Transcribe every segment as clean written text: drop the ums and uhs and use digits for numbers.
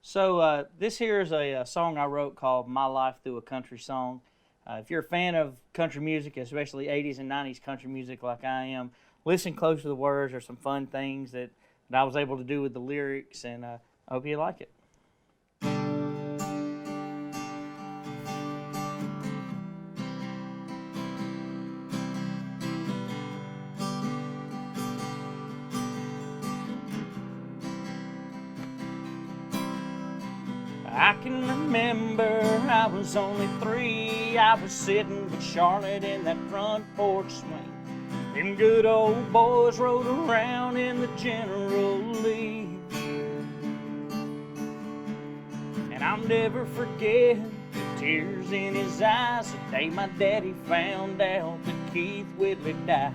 So this here is a song I wrote called "My Life Through a Country Song." If you're a fan of country music, especially 80s and 90s country music like I am, listen close to the words. There's some fun things that I was able to do with the lyrics, and I hope you like it. I can remember I was only 3. I was sitting with Charlotte in that front porch swing. Them good old boys rode around in the General Lee. And I'll never forget the tears in his eyes the day my daddy found out that Keith Whitley died.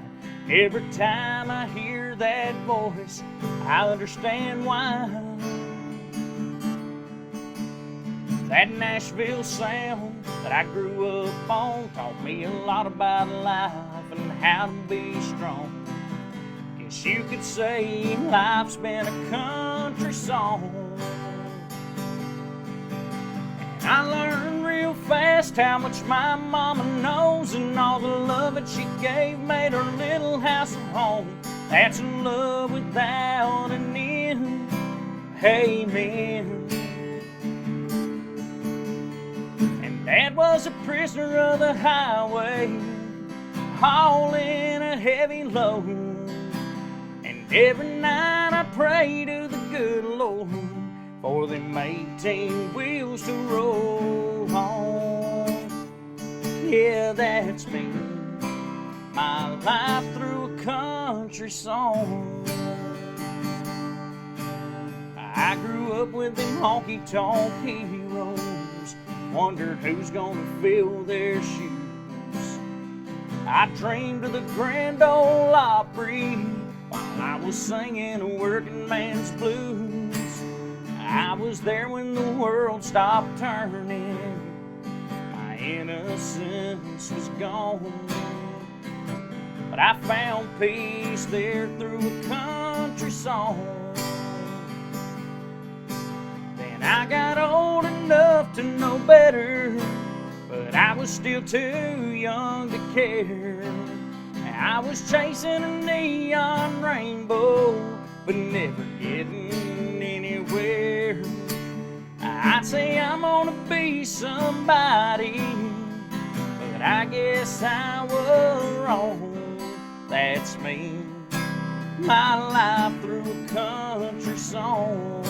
Every time I hear that voice, I understand why. That Nashville sound that I grew up on taught me a lot about life and how to be strong. Guess you could say life's been a country song. And I learned real fast how much my mama knows, and all the love that she gave made her little house a home. That's a love without an end. Amen. Dad was a prisoner of the highway, hauling a heavy load. And every night I pray to the good Lord for them 18 wheels to roll on. Yeah, that's me, my life through a country song. I grew up with them honky-tonk heroes, wondered who's gonna fill their shoes. I dreamed of the Grand Ole Opry while I was singing a working man's blues. I was there when the world stopped turning, my innocence was gone. But I found peace there through a country song. I got old enough to know better, but I was still too young to care. I was chasing a neon rainbow, but never getting anywhere. I'd say I'm gonna be somebody, but I guess I was wrong. That's me, my life through a country song.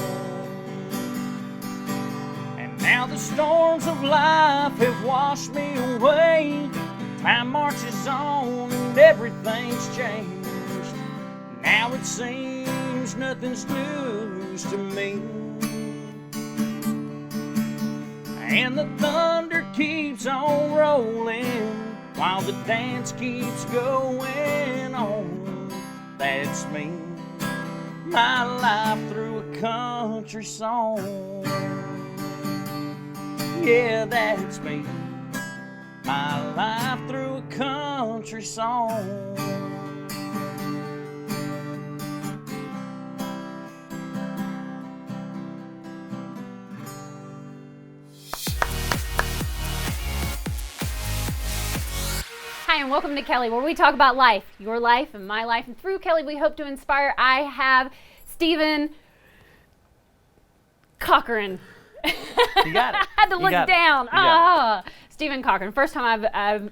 Now the storms of life have washed me away. Time marches on and everything's changed. Now it seems nothing's new to me. And the thunder keeps on rolling while the dance keeps going on. That's me, my life through a country song. Yeah, that's me, my life through a country song. Hi, and welcome to Kelly, where we talk about life, your life and my life. And through Kelly, we hope to inspire. I have Stephen Cochran. You got it. I had to look down. Stephen Cochran. First time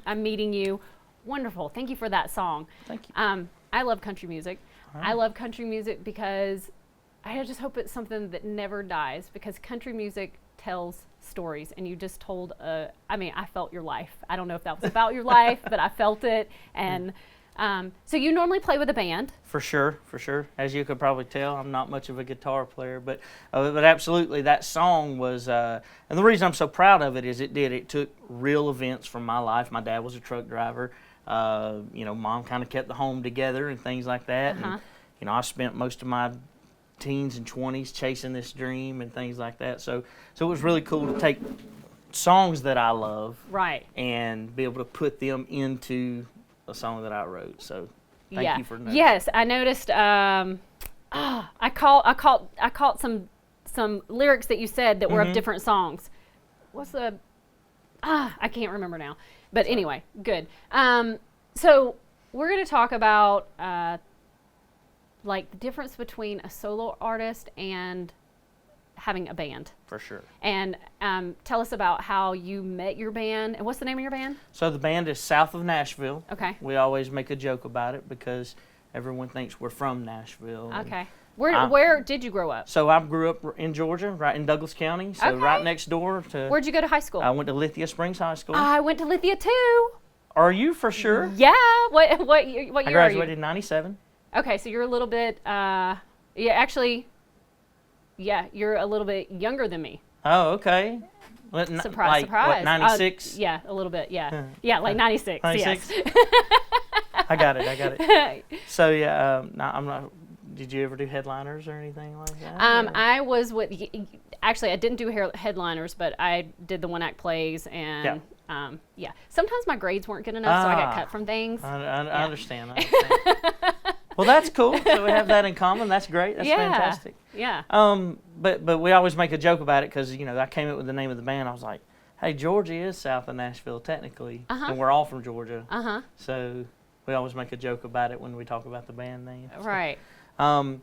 I'm meeting you. Wonderful. Thank you for that song. Thank you. I love country music. Right. I love country music because I just hope it's something that never dies, because country music tells stories, and you just told I felt your life. I don't know if that was about your life, but I felt it. And so you normally play with a band? For sure. As you could probably tell, I'm not much of a guitar player, but absolutely, that song was, and the reason I'm so proud of it is it took real events from my life. My dad was a truck driver. Mom kind of kept the home together and things like that. Uh-huh. And, I spent most of my teens and 20s chasing this dream and things like that. So it was really cool to take songs that I love, right, and be able to put them into a song that I wrote. So thank you for noticing. Yes, I noticed. I caught some some lyrics that you said that were of Mhm. different songs. What's the? I can't remember now. But anyway, good. So we're going to talk about like the difference between a solo artist and having a band. For sure. And tell us about how you met your band. And what's the name of your band? So the band is south of Nashville. Okay. We always make a joke about it because everyone thinks we're from Nashville. Okay. Where did you grow up? So I grew up in Georgia, right in Douglas County, so Okay. right next door to. Where'd you go to high school? I went to Lithia Springs High School. I went to Lithia too. Are you for sure? Yeah. What year I are you? graduated in '97. Okay, so you're a little bit. Yeah, actually. Yeah, you're a little bit younger than me. Oh, okay. Surprise, like, surprise. What, 96? Yeah, a little bit. Yeah, yeah, like 96. 96? Yes. I got it. So yeah, I'm not. Did you ever do headliners or anything like that? or? I was with. Actually, I didn't do headliners, but I did the one-act plays, and yeah. Sometimes my grades weren't good enough, so I got cut from things. I understand. Well, that's cool. So we have that in common. That's great. That's fantastic. Yeah. But we always make a joke about it because I came up with the name of the band. I was like, hey, Georgia is south of Nashville technically, and we're all from Georgia. So we always make a joke about it when we talk about the band name. Right. I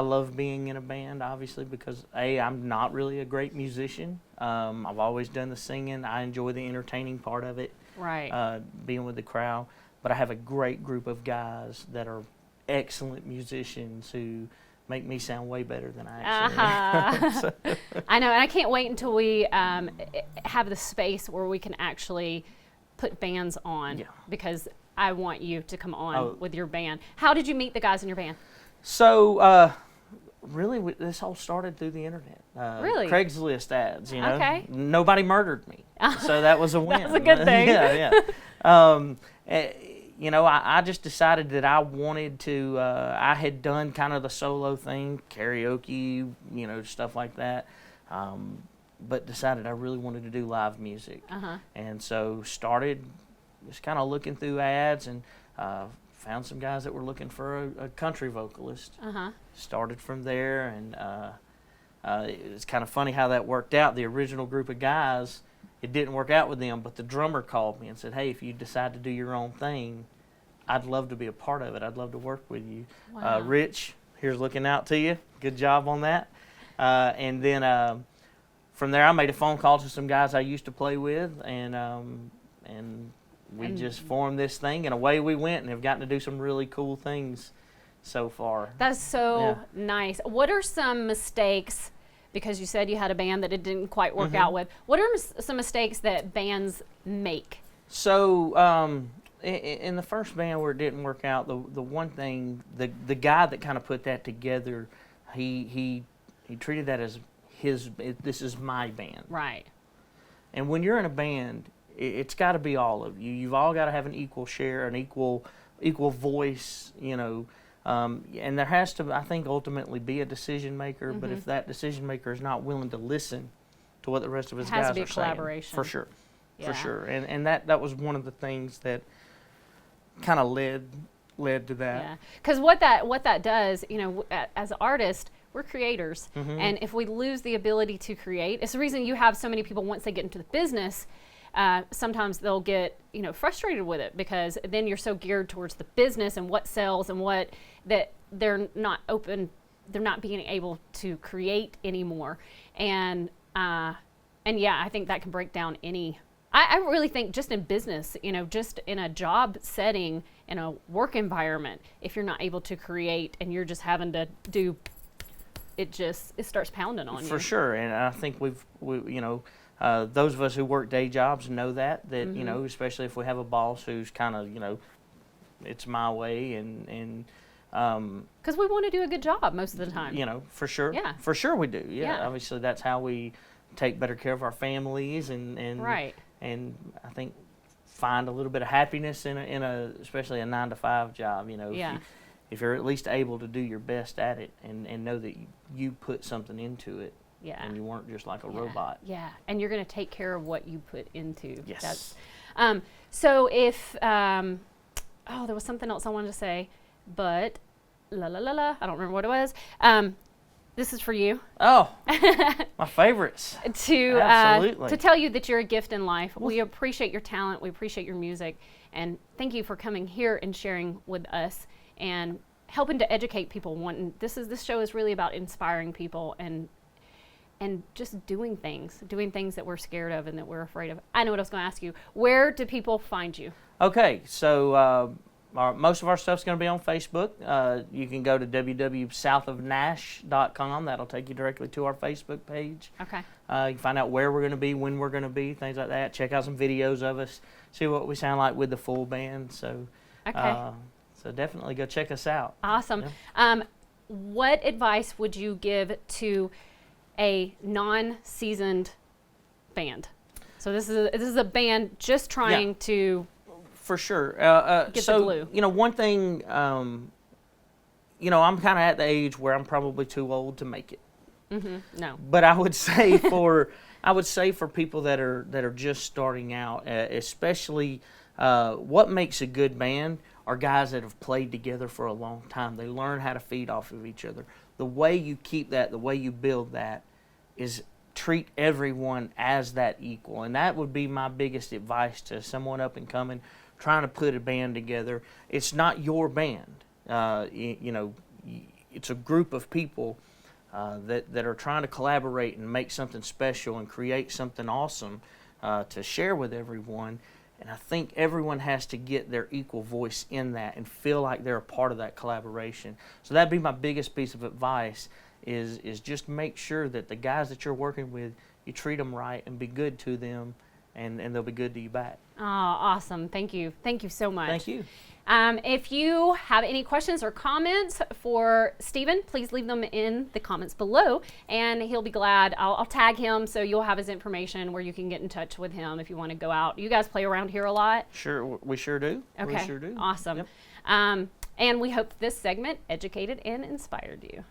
love being in a band, obviously, because I'm not really a great musician. I've always done the singing. I enjoy the entertaining part of it. Right. Being with the crowd. But I have a great group of guys that are excellent musicians who make me sound way better than I actually am. So. I know, and I can't wait until we have the space where we can actually put bands on, because I want you to come on with your band. How did you meet the guys in your band? So, really, this all started through the internet. Really? Craigslist ads, Okay. Nobody murdered me. So that was a win. That's a good thing. I just decided that I wanted to, I had done kind of the solo thing, karaoke, stuff like that, but decided I really wanted to do live music. And so started just kind of looking through ads and found some guys that were looking for a country vocalist. Started from there, and it's kind of funny how that worked out. The original group of guys, it didn't work out with them, but the drummer called me and said, hey, if you decide to do your own thing, I'd love to be a part of it. I'd love to work with you. Wow. Rich, here's looking out to you. Good job on that. And then from there, I made a phone call to some guys I used to play with, and we just formed this thing, and away we went, and have gotten to do some really cool things so far. That's so nice. What are some mistakes, because you said you had a band that it didn't quite work out with, what are some mistakes that bands make? So in the first band where it didn't work out, the one thing, the guy that kind of put that together, he treated that as this is my band. Right. And when you're in a band, it's got to be all of you. You've all got to have an equal share, an equal voice, and there has to, I think, ultimately be a decision maker. But if that decision maker is not willing to listen to what the rest of his guys are saying, it has to be a collaboration. For sure, for sure. And that was one of the things that kind of led to that. Yeah, because what that does, as artists, we're creators, and if we lose the ability to create, it's the reason you have so many people, once they get into the business, sometimes they'll get frustrated with it, because then you're so geared towards the business and what sells and what, that they're not being able to create anymore. And yeah, I think that can break down any. I really think just in business, just in a job setting, in a work environment, if you're not able to create and you're just having to do, it starts pounding on you. For sure, and I think those of us who work day jobs know that especially if we have a boss who's kind of it's my way, and because we want to do a good job most of the time. For sure. Yeah. For sure we do. Yeah. Obviously, that's how we take better care of our families, and right. And I think find a little bit of happiness in especially a 9-to-5 job. If you're at least able to do your best at it, and know that you put something into it. Yeah. And you weren't just like a robot. Yeah. And you're going to take care of what you put into. Yes. So if there was something else I wanted to say, but I don't remember what it was. this is for you. Oh, my favorites. Absolutely. To tell you that you're a gift in life. We appreciate your talent. We appreciate your music. And thank you for coming here and sharing with us and helping to educate people. This show is really about inspiring people and just doing things that we're scared of and that we're afraid of. I know what I was going to ask you. Where do people find you? Okay, so most of our stuff's going to be on Facebook. You can go to www.southofnash.com. That'll take you directly to our Facebook page. Okay. You can find out where we're going to be, when we're going to be, things like that. Check out some videos of us, see what we sound like with the full band. So, so definitely go check us out. Awesome. Yeah. What advice would you give to a non-seasoned band? So this is a band just trying to. For sure. Get the glue. One thing, I'm kind of at the age where I'm probably too old to make it. Mm-hmm. No. But I would say for people that are just starting out, especially what makes a good band are guys that have played together for a long time. They learn how to feed off of each other. The way you keep that, the way you build that, is treat everyone as that equal. And that would be my biggest advice to someone up and coming, trying to put a band together. It's not your band. It's a group of people that are trying to collaborate and make something special and create something awesome to share with everyone. And I think everyone has to get their equal voice in that and feel like they're a part of that collaboration. So that'd be my biggest piece of advice is just make sure that the guys that you're working with, you treat them right and be good to them, and they'll be good to you back. Oh, awesome. Thank you. Thank you so much. Thank you. If you have any questions or comments for Stephen, please leave them in the comments below, and he'll be glad. I'll tag him so you'll have his information where you can get in touch with him if you want to go out. You guys play around here a lot? Sure, we sure do. Okay, we sure do. Awesome. Yep. And we hope this segment educated and inspired you.